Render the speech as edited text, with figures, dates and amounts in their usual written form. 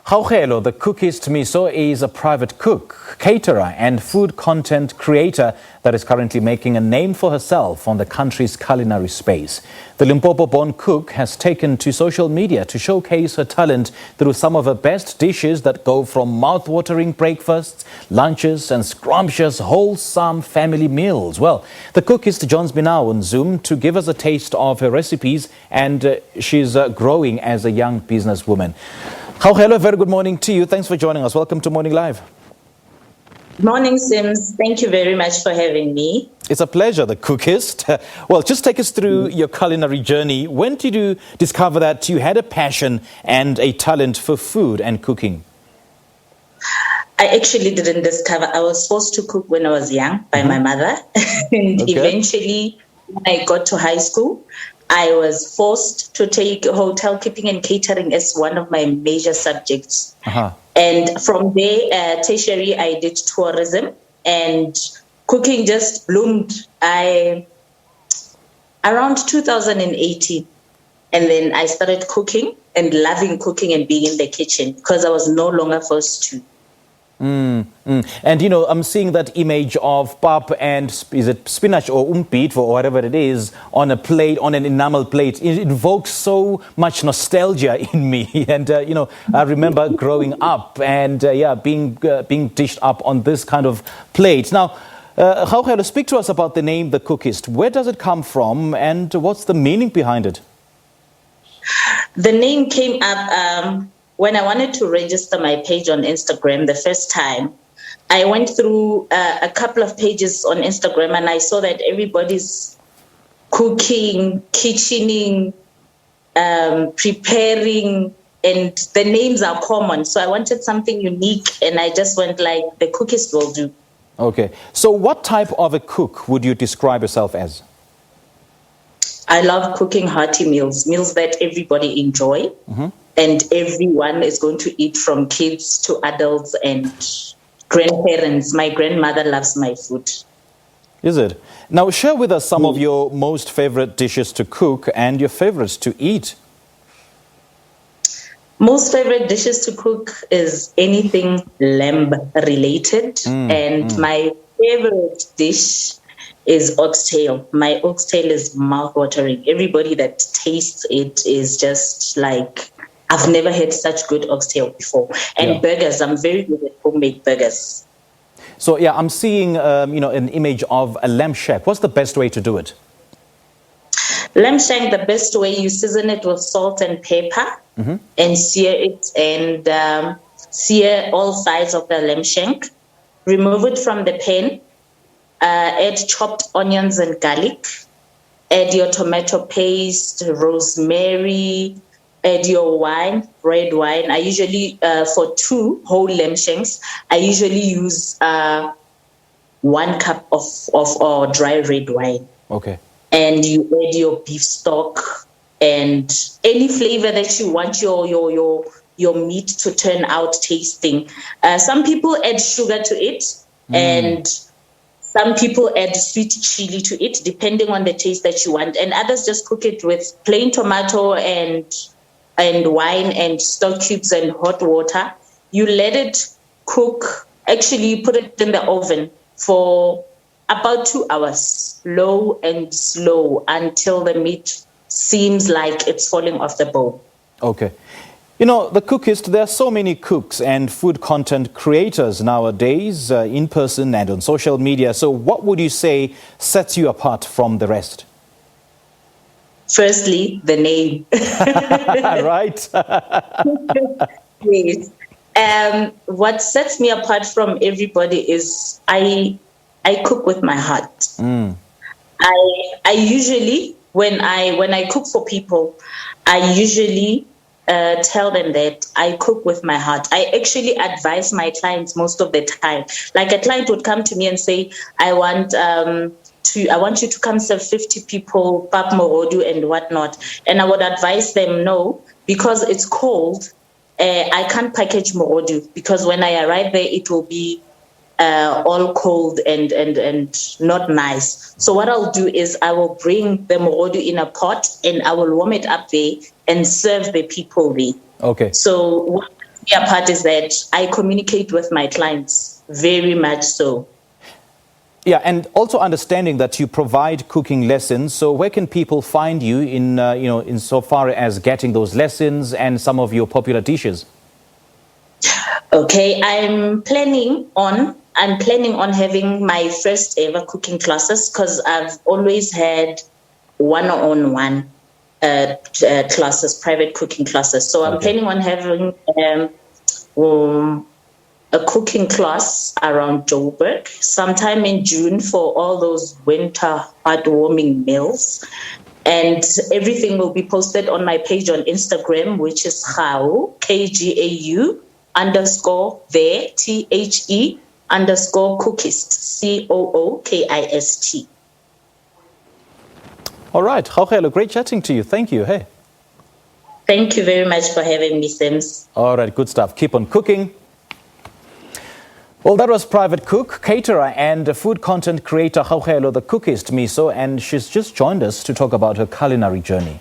Kgaugelo The Cookist Meso is a private cook, caterer and food content creator that is currently making a name for herself on the country's culinary space. The Limpopo-born cook has taken to social media to showcase her talent through some of her best dishes that go from mouth-watering breakfasts, lunches and scrumptious, wholesome family meals. Well, the cookist joins me now on Zoom to give us a taste of her recipes, and she's growing as a young businesswoman. Kgaugelo, very good morning to you. Thanks for joining us. Welcome to Morning Live. Morning, Sims. Thank you very much for having me. It's a pleasure, the cookist. Well, just take us through your culinary journey. When did you discover that you had a passion and a talent for food and cooking? I actually didn't discover. I was forced to cook when I was young by my mother. And eventually, when I got to high school, I was forced to take hotel keeping and catering as one of my major subjects. And from there, tertiary, I did tourism, and cooking just bloomed. Around 2018, and then I started cooking and loving cooking and being in the kitchen because I was no longer forced to. And you know, I'm seeing that image of pap and is it spinach or umpit or whatever it is on a plate, on an enamel plate. It invokes so much nostalgia in me. And you know, I remember growing up and being dished up on this kind of plate. Now, Kgaugelo, speak to us about the name The Cookist. Where does it come from and what's the meaning behind it? The name came up when I wanted to register my page on Instagram the first time. I went through a couple of pages on Instagram and I saw that everybody's cooking, kitchening, preparing, and the names are common. So I wanted something unique and I just went like, the cookist will do. Okay. So what type of a cook would you describe yourself as? I love cooking hearty meals that everybody enjoy. And everyone is going to eat, from kids to adults and grandparents. My grandmother loves my food. Is it? Now share with us some of your most favorite dishes to cook and your favorites to eat. Most favorite dishes to cook is anything lamb related. And my favorite dish is oxtail. My oxtail is mouth-watering. Everybody that tastes it is just like, I've never had such good oxtail before. And burgers, I'm very good at homemade burgers. So yeah, I'm seeing you know, an image of a lamb shank. What's the best way to do it? Lamb shank, the best way, you season it with salt and pepper and sear it, and sear all sides of the lamb shank. Remove it from the pan. Add chopped onions and garlic. Add your tomato paste, rosemary. Add your wine, red wine. I usually, for 2 whole lamb shanks, I usually use 1 cup of dry red wine. Okay. And you add your beef stock and any flavor that you want your meat to turn out tasting. Some people add sugar to it, and some people add sweet chili to it, depending on the taste that you want. And others just cook it with plain tomato and wine and stock cubes and hot water. You let it cook. Actually, you put it in the oven for about 2 hours, low and slow, until the meat seems like it's falling off the bone. Okay. You know, the cookist, there are so many cooks and food content creators nowadays, in person and on social media. So what would you say sets you apart from the rest? Firstly, the name. Right. Yes. What sets me apart from everybody is I cook with my heart. I usually, when I cook for people, I usually tell them that I cook with my heart. I actually advise my clients most of the time. Like, a client would come to me and say, I want you to come serve 50 people, pap morodu and whatnot. And I would advise them, no, because it's cold, I can't package morodu, because when I arrive there, it will be all cold and not nice. So what I'll do is I will bring the morodu in a pot and I will warm it up there and serve the people there. Okay. So what peculiar part is that I communicate with my clients very much so. Yeah, and also understanding that you provide cooking lessons. So where can people find you in, insofar as getting those lessons and some of your popular dishes? Okay, I'm planning on having my first ever cooking classes because I've always had one-on-one classes, private cooking classes. So I'm planning on having a cooking class around Joburg sometime in June for all those winter heartwarming meals. And everything will be posted on my page on Instagram, which is Kgaugelo _the _cookist COOKIST. All right, Kgaugelo, great chatting to you. Thank you. Hey. Thank you very much for having me, Sims. All right, good stuff. Keep on cooking. Well, that was private cook, caterer and food content creator Kgaugelo The Cookist Meso, and she's just joined us to talk about her culinary journey.